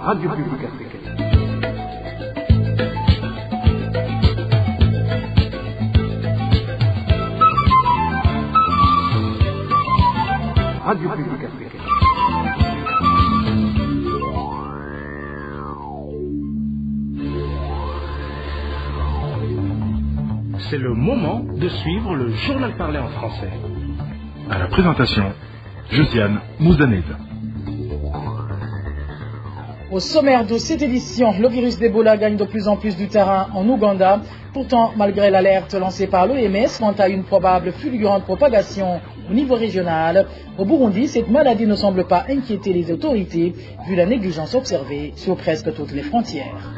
Radio Publique Africaine. Radio Publique Africaine. C'est le moment de suivre le journal parlé en français. À la présentation, Josiane Mouzaned. Au sommaire de cette édition, le virus d'Ebola gagne de plus en plus du terrain en Ouganda. Pourtant, malgré l'alerte lancée par l'OMS quant à une probable fulgurante propagation au niveau régional, au Burundi, cette maladie ne semble pas inquiéter les autorités vu la négligence observée sur presque toutes les frontières.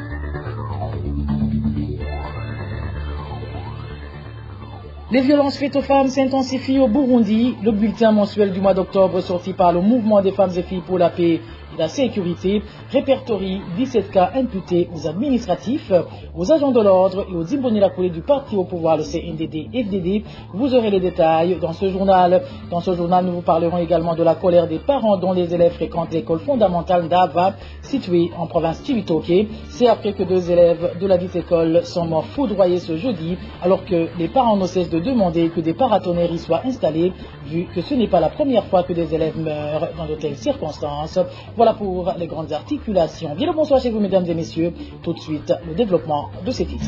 Les violences faites aux femmes s'intensifient au Burundi. Le bulletin mensuel du mois d'octobre sorti par le mouvement des femmes et filles pour la paix et la sécurité répertorie 17 cas imputés aux administratifs, aux agents de l'ordre et aux Imbonerakure du parti au pouvoir, le CNDD-FDD. Vous aurez les détails dans ce journal. Dans ce journal, nous vous parlerons également de la colère des parents dont les élèves fréquentent l'école fondamentale d'Ava, située en province Chibitoke. C'est après que 2 élèves de la dite école sont morts foudroyés ce jeudi, alors que les parents ne cessent de demander que des paratonnerres y soient installées, vu que ce n'est pas la première fois que des élèves meurent dans de telles circonstances. Voilà pour les grandes articulations. Bien le bonsoir chez vous, mesdames et messieurs. Tout de suite, le développement de ces titres.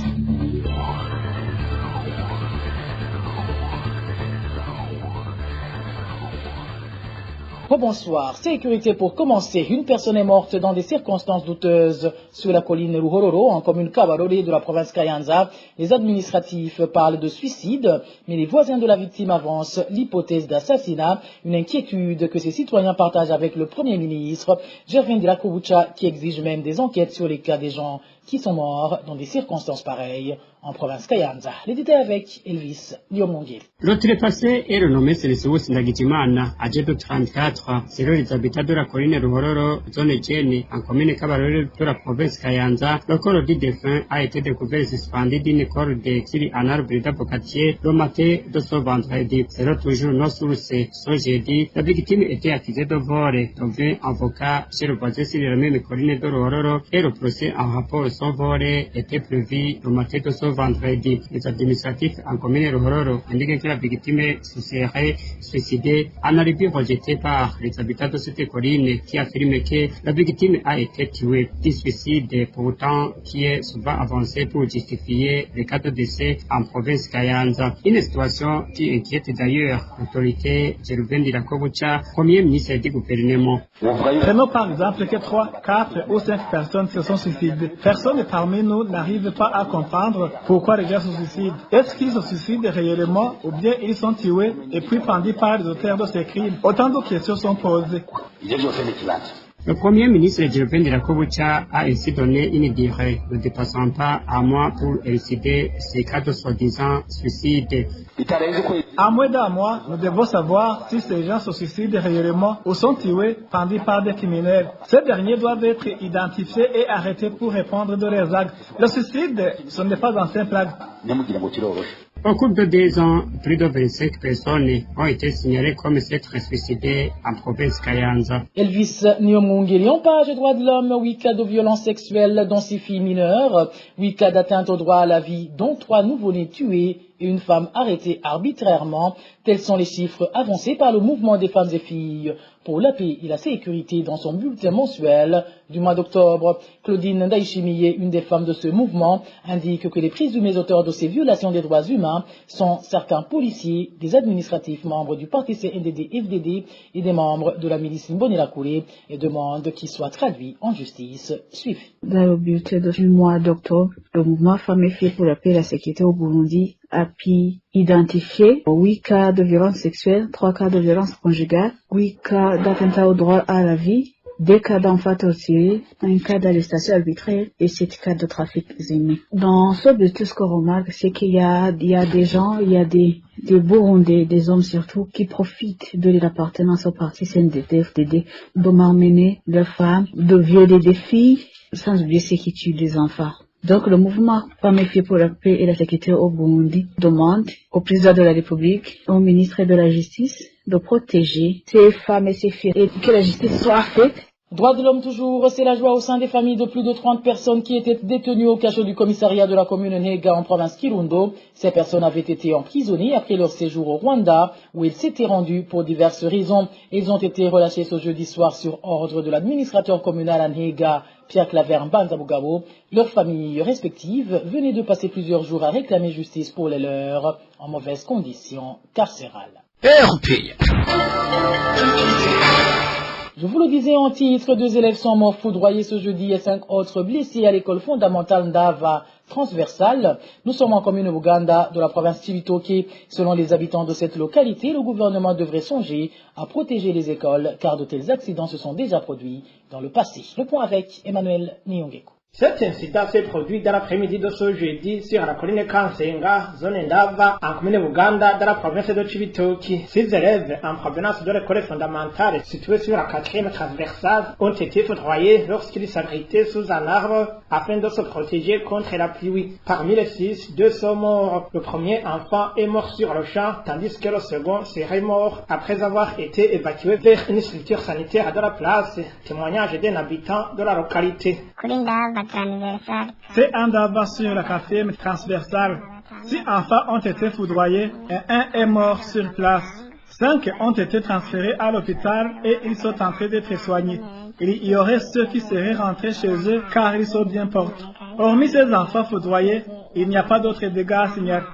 Bonsoir. Sécurité pour commencer. Une personne est morte dans des circonstances douteuses sur la colline Ruhororo, en commune Kabarore de la province Kayanza. Les administratifs parlent de suicide, mais les voisins de la victime avancent l'hypothèse d'assassinat, une inquiétude que ces citoyens partagent avec le Premier ministre, Gervin Dirakobucha, qui exige même des enquêtes sur les cas des gens qui sont morts dans des circonstances pareilles en province Kayanza. Les détails avec Elvis Liomongi. Le trépassé est renommé Selesius Ndagijimana, âgé de 34 ans. Selon les habitants de la colline Ruhororo, zone Djeni, en commune Kabarore de la province Kayanza, le corps du défunt a été découvert suspendu d'une corde sur un arbre d'avocatier le matin de ce vendredi. Selon toujours nos sources, ce jeudi, la victime était accusée de vol. Donc, avocat chez le voisin sur la même colline de Ruhororo et le procès en rapport son vol était prévu le matin de ce vendredi. Les administratifs en commune Ruhororo indiquent que la victime se serait suicidée en arrivée rejetée par les habitants de cette colline qui affirment que la victime a été tuée. Du suicide pourtant qui est souvent avancé pour justifier les cas de décès en province Kayanza. Une situation qui inquiète d'ailleurs l'autorité Gervin Dirakobucha, premier ministre du gouvernement. Prenons par exemple que 3, 4 ou 5 personnes se sont suicidées. Personne parmi nous n'arrive pas à comprendre pourquoi les gens se suicident. Est-ce qu'ils se suicident réellement ou bien ils sont tués et puis pendus par les auteurs de ces crimes? Autant de questions sont posées. Le Premier ministre Gervin Dirakobucha a ainsi donné une durée ne dépassant pas un mois pour élucider ces cas de soi-disant suicide. À moins d'un mois, nous devons savoir si ces gens se suicident réellement ou sont tués pendus par des criminels. Ces derniers doivent être identifiés et arrêtés pour répondre de leurs actes. Le suicide, ce n'est pas un simple acte. Au cours de 2 ans, plus de 25 personnes ont été signalées comme s'être suicidées en province Kayanza. Elvis Nyomungeli, en page droits de l'homme, 8 cas de violences sexuelles dont 6 filles mineures, 8 cas d'atteinte au droit à la vie dont 3 nouveau-nés tués et une femme arrêtée arbitrairement. Tels sont les chiffres avancés par le mouvement des femmes et filles pour la paix et la sécurité dans son bulletin mensuel du mois d'octobre. Claudine Ndaïchimiye, une des femmes de ce mouvement, indique que les présumés auteurs de ces violations des droits humains sont certains policiers, des administratifs membres du parti CNDD-FDD et des membres de la milice Imbonerakure et demande qu'ils soient traduits en justice. Suivez. Dans le bulletin du mois d'octobre, le mouvement Femmes et Filles pour la paix et la sécurité au Burundi a pu identifier 8 cas de violence sexuelle, 3 cas de violence conjugale, 8 cas d'attentat au droit à la vie, 2 cas d'enfants torturés, 1 cas d'arrestation arbitraire et 7 cas de trafic humain. Dans ce bulletin, ce qu'on remarque, c'est qu'il y a des gens, il y a des Burundais, des hommes surtout, qui profitent de l'appartenance au parti CNDD-FDD de malmener leurs femmes, de violer des filles, sans oublier ceux qui tuent des enfants. Donc le mouvement Femmes et Filles pour la paix et la sécurité au Burundi demande au président de la République, au ministre de la Justice, de protéger ces femmes et ces filles et que la justice soit faite Droits de l'homme toujours, c'est la joie au sein des familles de plus de 30 personnes qui étaient détenues au cachot du commissariat de la commune Nega en province Kirundo. Ces personnes avaient été emprisonnées après leur séjour au Rwanda où ils s'étaient rendus pour diverses raisons. Ils ont été relâchés ce jeudi soir sur ordre de l'administrateur communal à Nega, Pierre Claver Mbanzabugabo. Leurs familles respectives venaient de passer plusieurs jours à réclamer justice pour les leurs en mauvaise condition carcérale. Je vous le disais en titre, 2 élèves sont morts foudroyés ce jeudi et 5 autres blessés à l'école fondamentale Ndava transversale. Nous sommes en commune Buganda de la province Cibitoke. Selon les habitants de cette localité, le gouvernement devrait songer à protéger les écoles car de tels accidents se sont déjà produits dans le passé. Le point avec Emmanuel Niongeko. Cet incident s'est produit dans l'après-midi de ce jeudi sur la colline Kansenga, zone Ndava, en commune Buganda, dans la province de Cibitoke. 6 élèves en provenance de l'école fondamentale située sur la 4e transversale ont été foudroyés lorsqu'ils s'abritaient sous un arbre afin de se protéger contre la pluie. Parmi les 6, 2 sont morts. Le premier enfant est mort sur le champ, tandis que le second serait mort après avoir été évacué vers une structure sanitaire de la place. Témoignage d'un habitant de la localité. C'est un Ndava sur la 4e transversale. 6 enfants ont été foudroyés et 1 est mort sur place. 5 ont été transférés à l'hôpital et ils sont en train d'être soignés. Il y aurait ceux qui seraient rentrés chez eux car ils sont bien portés. Hormis ces enfants foudroyés, il n'y a pas d'autres dégâts à signaler.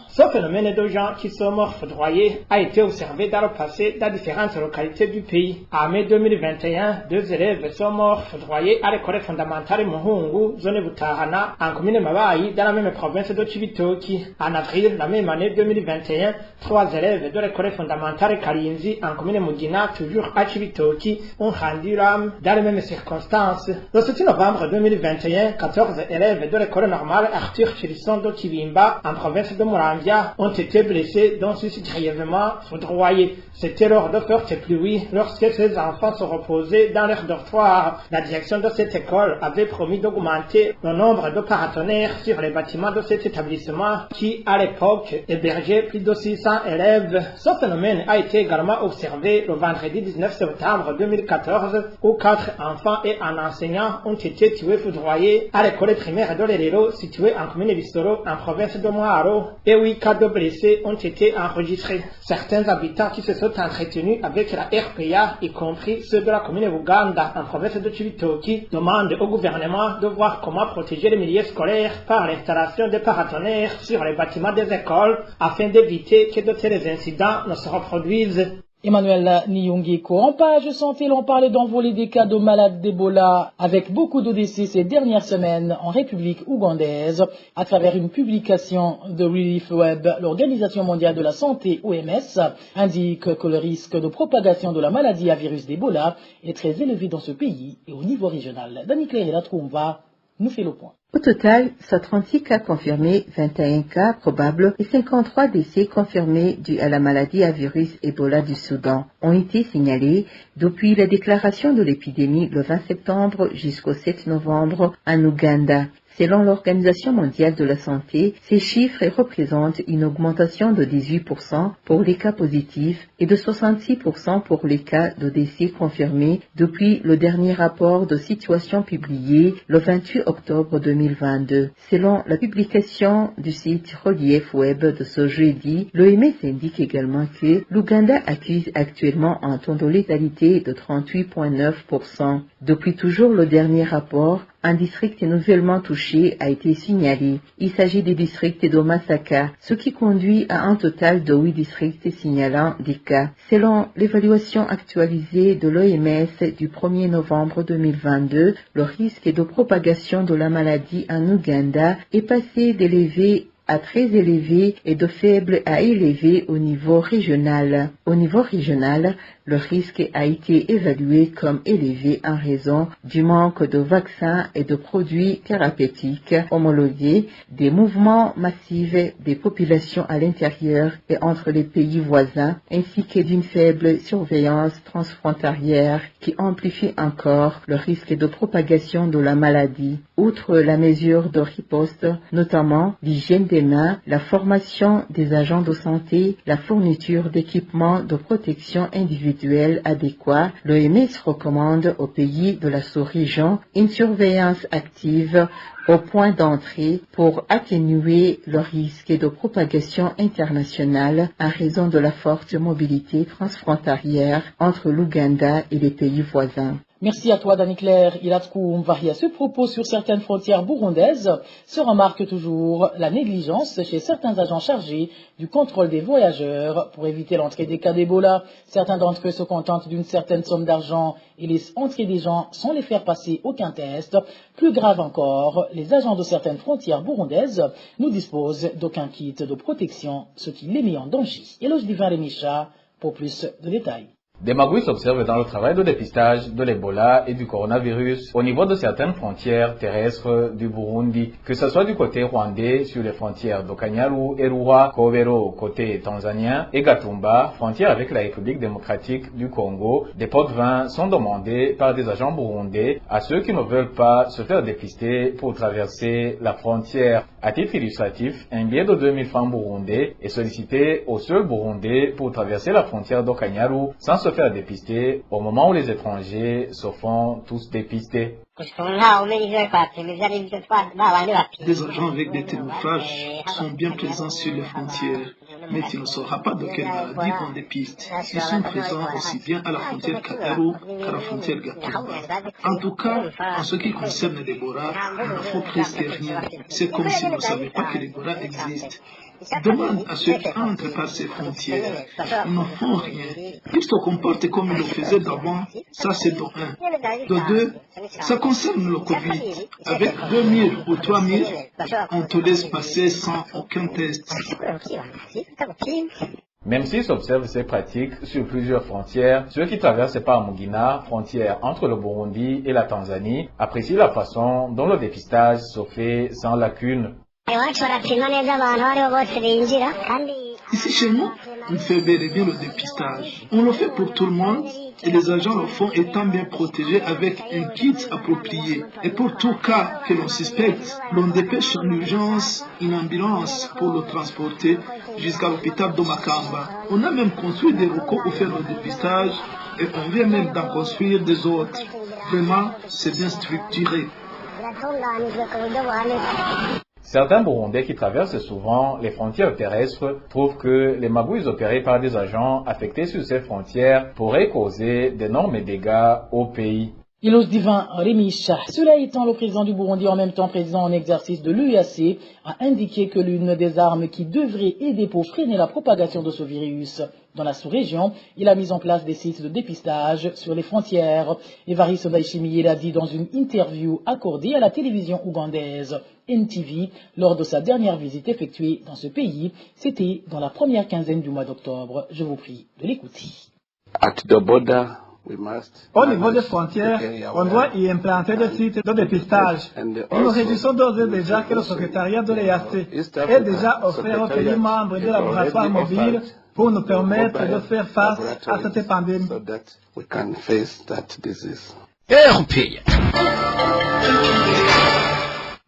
Ce phénomène de gens qui sont morts foudroyés a été observé dans le passé dans différentes localités du pays. En mai 2021, 2 élèves sont morts foudroyés à l'école fondamentale Muhungu, zone Butahana, en commune Mabayi, dans la même province de Cibitoke. En avril, la même année 2021, 3 élèves de l'école fondamentale Kalinzi, en commune Mugina, toujours à Cibitoke, ont rendu l'âme dans les mêmes circonstances. Le 7 novembre 2021, 14 élèves de l'école normale Arthur Chirisson de Kibimba, en province de Muramvya, ont été blessés, dont 6 grièvement foudroyés. C'était lors de fortes pluies, lorsque ces enfants se reposaient dans leur dortoir. La direction de cette école avait promis d'augmenter le nombre de paratonnerres sur les bâtiments de cet établissement qui, à l'époque, hébergeait plus de 600 élèves. Ce phénomène a été également observé le vendredi 19 septembre 2014, où 4 enfants et un enseignant ont été tués foudroyés à l'école primaire de Lerero, située en commune Bisoro, en province de Mwaro, et 8 cas de blessés ont été enregistrés. Certains habitants qui se sont entretenus avec la RPA, y compris ceux de la commune Buganda, en province de Cibitoke, demandent au gouvernement de voir comment protéger les milieux scolaires par l'installation de paratonnerres sur les bâtiments des écoles, afin d'éviter que de tels incidents ne se reproduisent. Emmanuel Niongeko. En page santé, l'on parle d'envolée des cas de malades d'Ebola avec beaucoup de décès ces dernières semaines en République ougandaise. À travers une publication de Relief Web, l'Organisation mondiale de la santé, OMS, indique que le risque de propagation de la maladie à virus d'Ebola est très élevé dans ce pays et au niveau régional. Dani Claire et la Troumva nous fait le point. Au total, 136 cas confirmés, 21 cas probables et 53 décès confirmés dus à la maladie à virus Ebola du Soudan ont été signalés depuis la déclaration de l'épidémie le 20 septembre jusqu'au 7 novembre en Ouganda. Selon l'Organisation mondiale de la santé, ces chiffres représentent une augmentation de 18% pour les cas positifs et de 66% pour les cas de décès confirmés depuis le dernier rapport de situation publié le 28 octobre 2022. Selon la publication du site Relief Web de ce jeudi, l'OMS indique également que l'Ouganda accuse actuellement un taux de létalité de 38,9%. Depuis toujours le dernier rapport, un district nouvellement touché a été signalé. Il s'agit du district de Masaka, ce qui conduit à un total de 8 districts signalant des cas. Selon l'évaluation actualisée de l'OMS du 1er novembre 2022, le risque de propagation de la maladie en Ouganda est passé d'élevé à très élevé et de faible à élevé au niveau régional. Au niveau régional, le risque a été évalué comme élevé en raison du manque de vaccins et de produits thérapeutiques homologués, des mouvements massifs des populations à l'intérieur et entre les pays voisins, ainsi que d'une faible surveillance transfrontalière qui amplifie encore le risque de propagation de la maladie. Outre la mesure de riposte, notamment l'hygiène des mains, la formation des agents de santé, la fourniture d'équipements de protection individuelle individuels adéquats, l'OMS recommande aux pays de la sous-région une surveillance active au point d'entrée pour atténuer le risque de propagation internationale à raison de la forte mobilité transfrontalière entre l'Ouganda et les pays voisins. Merci à toi, Dani-Claire Ilatkoum. À ce propos, sur certaines frontières burundaises, se remarque toujours la négligence chez certains agents chargés du contrôle des voyageurs pour éviter l'entrée des cas d'Ebola. Certains d'entre eux se contentent d'une certaine somme d'argent et laissent entrer des gens sans les faire passer aucun test. Plus grave encore, les agents de certaines frontières burundaises ne disposent d'aucun kit de protection, ce qui les met en danger. Eloge Divin Remisha pour plus de détails. Des magouilles s'observent dans le travail de dépistage de l'Ebola et du coronavirus au niveau de certaines frontières terrestres du Burundi, que ce soit du côté rwandais sur les frontières d'Okanyaru, Erua, Kobero côté tanzanien et Gatumba, frontière avec la République démocratique du Congo. Des pots de vin sont demandés par des agents burundais à ceux qui ne veulent pas se faire dépister pour traverser la frontière. À titre illustratif, un billet de 2000 francs burundais est sollicité aux seuls burundais pour traverser la frontière d'Okanyaru sans se faire dépister au moment où les étrangers se font tous dépister. Des agents avec des thermophages sont bien présents sur les frontières, mais tu ne sauras pas de quelle maladie on dépiste. Ils sont présents aussi bien à la frontière Kadaru qu'à la frontière Gatumba. En tout cas, en ce qui concerne l'Ebola, il ne faut presque rien. C'est comme si vous ne savez pas que l'Ebola existe. Demande à ceux qui entrent par ces frontières. Ils ne font rien. Ils se comportent comme ils le faisaient d'avant. Ça, c'est de 1. De 2, ça concerne le Covid. Avec 2000 ou 3000, on te laisse passer sans aucun test. Même s'ils s'observent ces pratiques sur plusieurs frontières, ceux qui traversent par Mugina, frontière entre le Burundi et la Tanzanie, apprécient la façon dont le dépistage se fait sans lacune. Ici chez nous, on fait bel et bien le dépistage. On le fait pour tout le monde et les agents le font étant bien protégés avec un kit approprié. Et pour tout cas que l'on suspecte, l'on dépêche en urgence une ambulance pour le transporter jusqu'à l'hôpital de Makamba. On a même construit des locaux pour faire le dépistage et on vient même d'en construire des autres. Vraiment, c'est bien structuré. Certains Burundais qui traversent souvent les frontières terrestres trouvent que les magouilles opérées par des agents affectés sur ces frontières pourraient causer d'énormes dégâts au pays. Ilos Divin Remisha. Cela étant, le président du Burundi, en même temps président en exercice de l'UAC, a indiqué que l'une des armes qui devrait aider pour freiner la propagation de ce virus dans la sous-région, il a mis en place des sites de dépistage sur les frontières. Evariste Ndayishimiye l'a dit dans une interview accordée à la télévision ougandaise NTV lors de sa dernière visite effectuée dans ce pays. C'était dans la première quinzaine du mois d'octobre. Je vous prie de l'écouter. At the border, au niveau des frontières, on doit y implanter des sites de dépistage. Et nous réjouissons d'ores et déjà que le secrétariat de l'EAC ait déjà offert aux pays membres des laboratoires mobiles pour nous permettre de faire face à cette pandémie.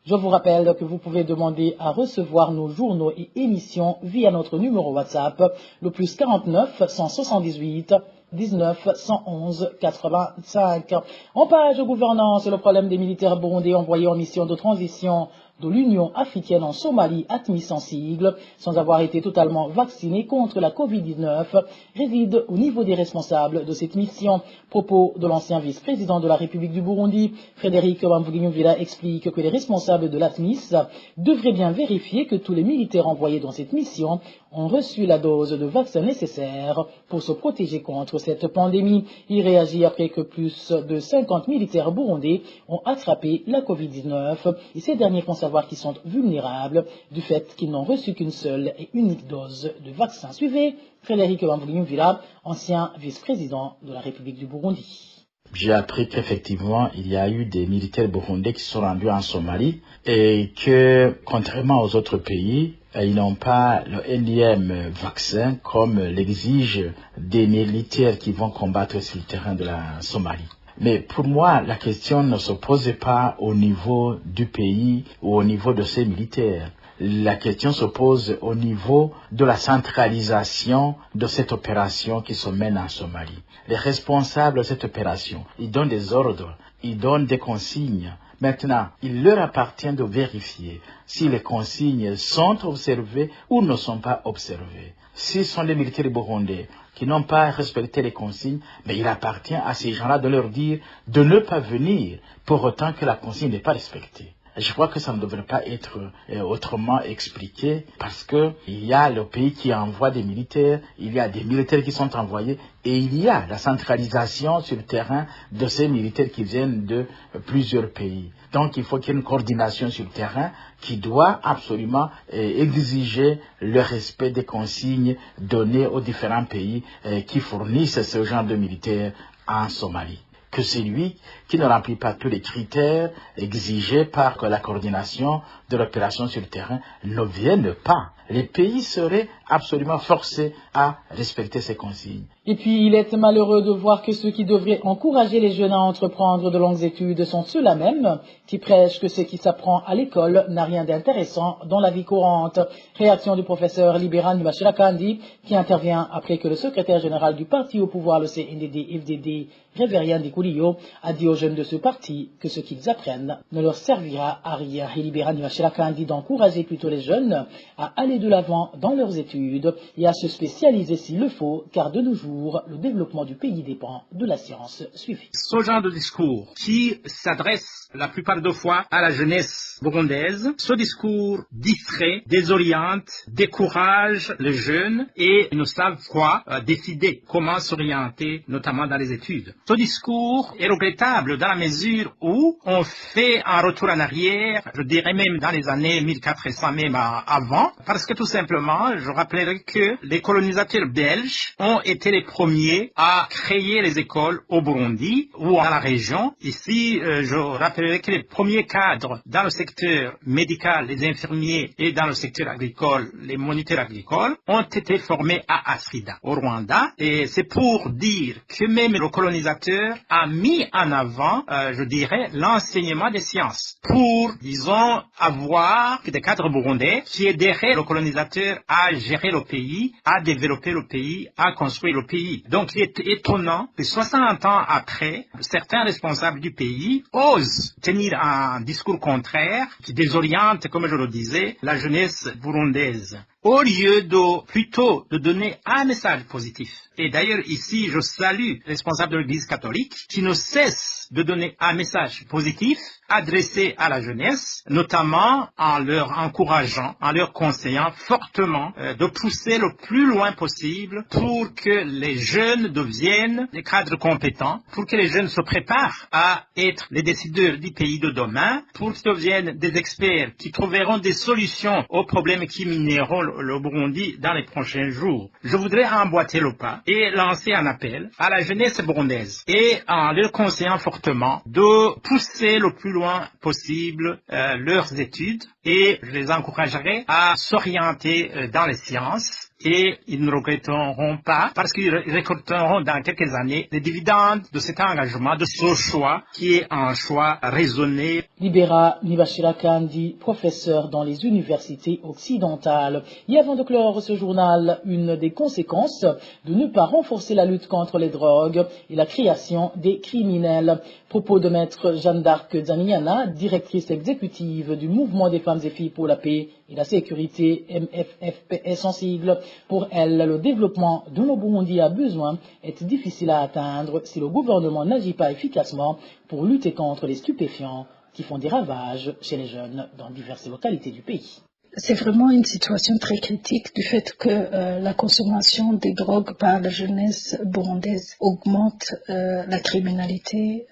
Je vous rappelle que vous pouvez demander à recevoir nos journaux et émissions via notre numéro WhatsApp, le plus 49 178 19 111 85. En page gouvernance, le problème des militaires burundais envoyés en mission de transition de l'Union africaine en Somalie, ATMIS en sigle, sans avoir été totalement vaccinés contre la Covid-19, réside au niveau des responsables de cette mission. Propos de l'ancien vice-président de la République du Burundi, Frédéric Bamvuginyumvila, explique que les responsables de l'ATMIS devraient bien vérifier que tous les militaires envoyés dans cette mission ont reçu la dose de vaccin nécessaire pour se protéger contre cette pandémie. Il réagit après que plus de 50 militaires burundais ont attrapé la Covid-19 et ces derniers font savoir qu'ils sont vulnérables du fait qu'ils n'ont reçu qu'une seule et unique dose de vaccin. Suivez Frédéric Bamvuginyumvila, ancien vice-président de la République du Burundi. J'ai appris qu'effectivement, il y a eu des militaires burundais qui sont rendus en Somalie et que, contrairement aux autres pays, ils n'ont pas le énième vaccin comme l'exigent des militaires qui vont combattre sur le terrain de la Somalie. Mais pour moi, la question ne se posait pas au niveau du pays ou au niveau de ces militaires. la question se pose au niveau de la centralisation de cette opération qui se mène en Somalie. Les responsables de cette opération, ils donnent des ordres, ils donnent des consignes. Maintenant, il leur appartient de vérifier si les consignes sont observées ou ne sont pas observées. Si ce sont les militaires burundais qui n'ont pas respecté les consignes, mais il appartient à ces gens-là de leur dire de ne pas venir pour autant que la consigne n'est pas respectée. Je crois que ça ne devrait pas être autrement expliqué parce que il y a le pays qui envoie des militaires, il y a des militaires qui sont envoyés et il y a la centralisation sur le terrain de ces militaires qui viennent de plusieurs pays. Donc il faut qu'il y ait une coordination sur le terrain qui doit absolument exiger le respect des consignes données aux différents pays qui fournissent ce genre de militaires en Somalie. Que c'est lui qui ne remplit pas tous les critères exigés par la coordination de l'opération sur le terrain ne vienne pas. Les pays seraient absolument forcés à respecter ces consignes. Et puis, il est malheureux de voir que ceux qui devraient encourager les jeunes à entreprendre de longues études sont ceux-là même qui prêchent que ce qui s'apprend à l'école n'a rien d'intéressant dans la vie courante. Réaction du professeur Libera Nibashira-Kandi qui intervient après que le secrétaire général du parti au pouvoir, le CNDD-FDD, Révérien Dikoulio, a dit aux jeunes de ce parti que ce qu'ils apprennent ne leur servira à rien. Et Libera Nibashira-Kandi d'encourager plutôt les jeunes à aller de l'avant dans leurs études et à se spécialiser s'il le faut, car de nos jours, le développement du pays dépend de la science suffit. Ce genre de discours qui s'adresse la plupart des fois à la jeunesse burundaise, ce discours distrait, désoriente, décourage les jeunes et ils ne savent quoi décider, comment s'orienter, notamment dans les études. Ce discours est regrettable dans la mesure où on fait un retour en arrière, je dirais même dans les années 1400, même avant, parce que tout simplement, je rappellerai que les colonisateurs belges ont été les premiers à créer les écoles au Burundi ou dans la région. Ici, je rappellerai que les premiers cadres dans le secteur médical, les infirmiers, et dans le secteur agricole, les moniteurs agricoles, ont été formés à Afrida, au Rwanda. Et c'est pour dire que même le colonisateur a mis en avant, je dirais, l'enseignement des sciences pour, disons, avoir des cadres burundais qui aideraient le colonisateur à gérer le pays, à développer le pays, à construire le pays. Donc il est étonnant que 60 ans après, certains responsables du pays osent tenir un discours contraire qui désoriente, comme je le disais, la jeunesse burundaise, au lieu plutôt de donner un message positif. Et d'ailleurs, ici, je salue les responsables de l'Église catholique qui ne cessent de donner un message positif adressé à la jeunesse, notamment en leur encourageant, en leur conseillant fortement de pousser le plus loin possible pour que les jeunes deviennent des cadres compétents, pour que les jeunes se préparent à être les décideurs du pays de demain, pour qu'ils deviennent des experts qui trouveront des solutions aux problèmes qui mineront le Burundi dans les prochains jours. Je voudrais emboîter le pas et lancer un appel à la jeunesse burundaise et en leur conseillant fortement de pousser le plus loin possible leurs études et je les encouragerai à s'orienter dans les sciences. Et ils ne regretteront pas parce qu'ils récolteront dans quelques années les dividendes de cet engagement, de ce choix qui est un choix raisonné. Libera Nibashira-Kandi, professeur dans les universités occidentales. Et avant de clore ce journal, une des conséquences de ne pas renforcer la lutte contre les drogues et la création des criminels. Propos de maître Jeanne d'Arc Zaniana, directrice exécutive du mouvement des femmes et filles pour la paix et la sécurité, MFFPS en sigle. Pour elle, le développement dont le Burundi a besoin est difficile à atteindre si le gouvernement n'agit pas efficacement pour lutter contre les stupéfiants qui font des ravages chez les jeunes dans diverses localités du pays. C'est vraiment une situation très critique du fait que la consommation des drogues par la jeunesse burundaise augmente la criminalité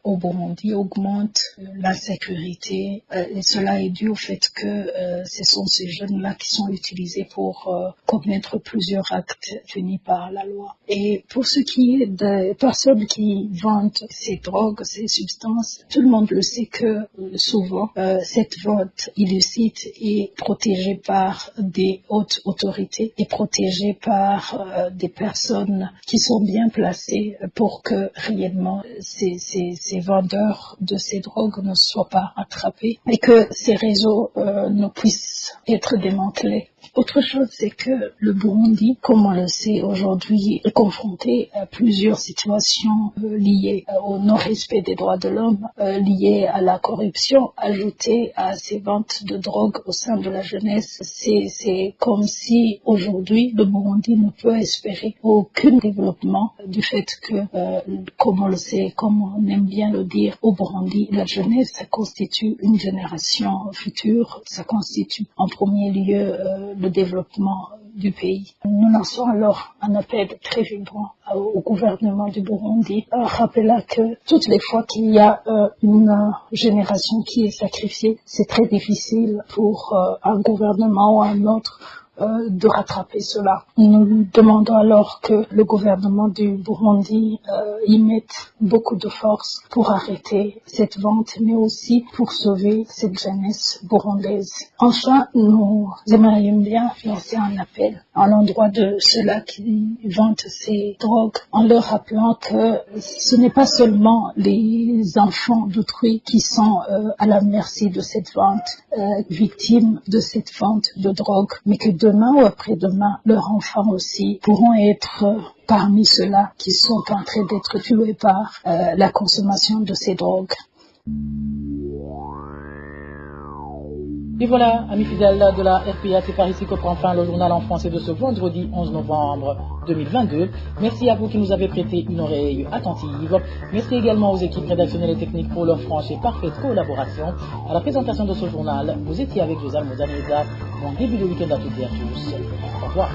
au Burundi, augmente l'insécurité. Et cela est dû au fait que ce sont ces jeunes-là qui sont utilisés pour commettre plusieurs actes punis par la loi. Et pour ce qui est des personnes qui vendent ces drogues, ces substances, tout le monde le sait que souvent cette vente illicite est protégés par des hautes autorités et protégés par des personnes qui sont bien placées pour que réellement ces vendeurs de ces drogues ne soient pas attrapés et que ces réseaux ne puissent être démantelés. Autre chose, c'est que le Burundi, comme on le sait aujourd'hui, est confronté à plusieurs situations liées au non-respect des droits de l'homme, liées à la corruption, ajoutées à ces ventes de drogue au sein de la jeunesse. C'est comme si aujourd'hui le Burundi ne peut espérer aucun développement du fait que, comme on le sait, comme on aime bien le dire, au Burundi, la jeunesse, ça constitue une génération future, ça constitue en premier lieu le développement du pays. Nous lançons alors un appel très vibrant au gouvernement du Burundi, rappelant que toutes les fois qu'il y a une génération qui est sacrifiée, c'est très difficile pour un gouvernement ou un autre de rattraper cela. Nous demandons alors que le gouvernement du Burundi y mette beaucoup de force pour arrêter cette vente, mais aussi pour sauver cette jeunesse burundaise. Enfin, nous aimerions bien lancer un appel à l'endroit de ceux-là qui vendent ces drogues, en leur rappelant que ce n'est pas seulement les enfants d'autrui qui sont à la merci de cette vente, victimes de cette vente de drogue, mais que demain ou après-demain, leurs enfants aussi pourront être parmi ceux-là qui sont en train d'être tués par la consommation de ces drogues. Et voilà, amis fidèles de la RPA, c'est par ici que prend fin le journal en français de ce vendredi 11 novembre 2022. Merci à vous qui nous avez prêté une oreille attentive. Merci également aux équipes rédactionnelles et techniques pour leur franche et parfaite collaboration. À la présentation de ce journal, vous étiez avec Josiane Mouzaneza. Bon début de week-end à toutes et à tous. Au revoir.